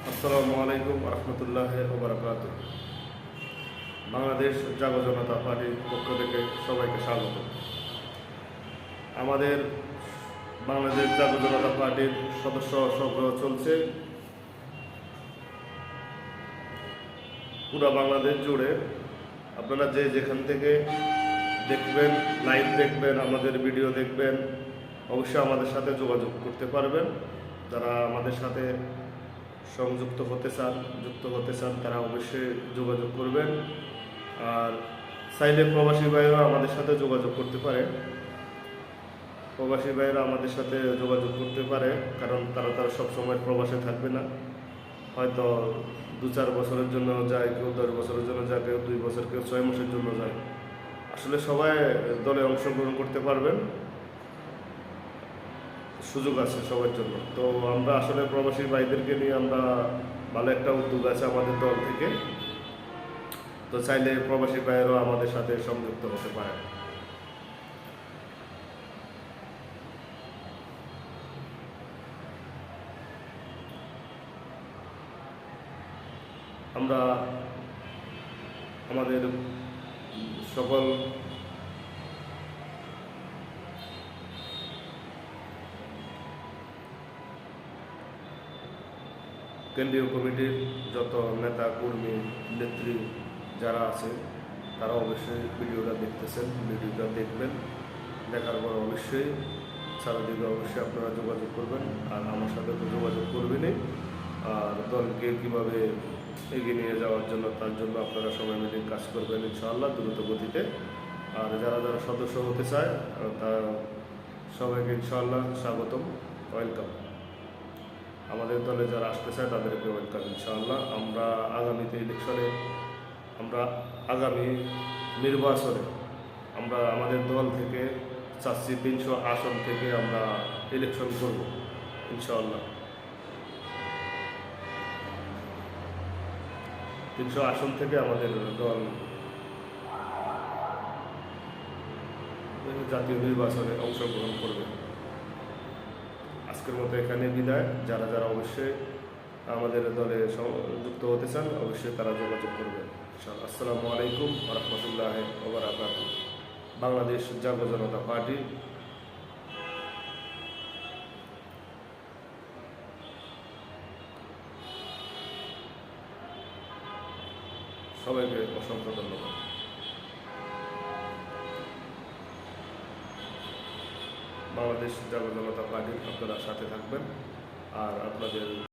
আসসালামু আলাইকুম রহমতুল্লাহ ওবরাকাত। বাংলাদেশ জাগো জনতা পার্টির পক্ষ থেকে সবাইকে স্বাগত। আমাদের বাংলাদেশ জাগো জনতা পার্টির সদস্য সংগ্রহ চলছে পুরো বাংলাদেশ জুড়ে। আপনারা যে যেখান থেকে দেখবেন, লাইভ দেখবেন, আমাদের ভিডিও দেখবেন, অবশ্যই আমাদের সাথে যোগাযোগ করতে পারবেন। যারা আমাদের সাথে যুক্ত হতে চান তারা অবশ্যই যোগাযোগ করবেন। আর চাইলে প্রবাসী ভাইরা আমাদের সাথে যোগাযোগ করতে পারে। প্রবাসী ভাইরা আমাদের সাথে যোগাযোগ করতে পারে, কারণ তারা সবসময় প্রবাসে থাকবে না। হয়তো 2-4 বছরের জন্য যায়, কেউ 10 বছরের জন্য যায়, কেউ 2 বছর, কেউ 6 মাসের জন্য যায়। আসলে সবাই দলে অংশগ্রহণ করতে পারবেন, সুযোগ আছে সবার জন্য। তো আমরা আসলে প্রবাসী ভাইদেরকে নিয়ে আমরা ভালো একটা উদ্যোগ আছে আমাদের দল থেকে। তো চাইলে প্রবাসী ভাইয়েরও আমাদের সাথে সংযুক্ত হতে পারে। আমরা আমাদের সকল কেন্দ্রীয় কমিটির যত নেতা কর্মী নেত্রী যারা আছে তারা অবশ্যই ভিডিওটা দেখবেন। দেখার পর অবশ্যই সারাদিকে অবশ্যই আপনারা যোগাযোগ করবেন, আর আমার সাথে তো যোগাযোগ করবেনই। আর দলকে কীভাবে এগিয়ে নিয়ে যাওয়ার জন্য, তার জন্য আপনারা সবাই মিলে কাজ করবেন ইনশাআল্লাহ দ্রুত গতিতে। আর যারা সদস্য হতে চায় তার সবাইকে ইনশাআল্লাহ স্বাগতম, ওয়েলকাম। আমাদের দলে যারা আসতে চায় তাদেরকে ওয়েলকাম ইনশাআল্লাহ। আমরা আগামী নির্বাচনে আমরা আমাদের দল থেকে চাচ্ছি 300 আসন থেকে আমরা ইলেকশন করব ইনশাআল্লাহ। 300 আসন থেকে আমাদের দল জাতীয় নির্বাচনে অংশগ্রহণ করবে। আজকের মতো এখানে বিদায়। যারা অবশ্যই আমাদের দলে যুক্ত হতে চান অবশ্যই তারা যোগাযোগ করবেন। আসসালামু আলাইকুম রহমতুল্লাহ ওবরাকাত। বাংলাদেশ জাগো জনতা পার্টি। সবাইকে অসংখ্য ধন্যবাদ। বাংলাদেশ জাগো জনতা পার্টির আপনারা সাথে থাকবেন, আর আপনাদের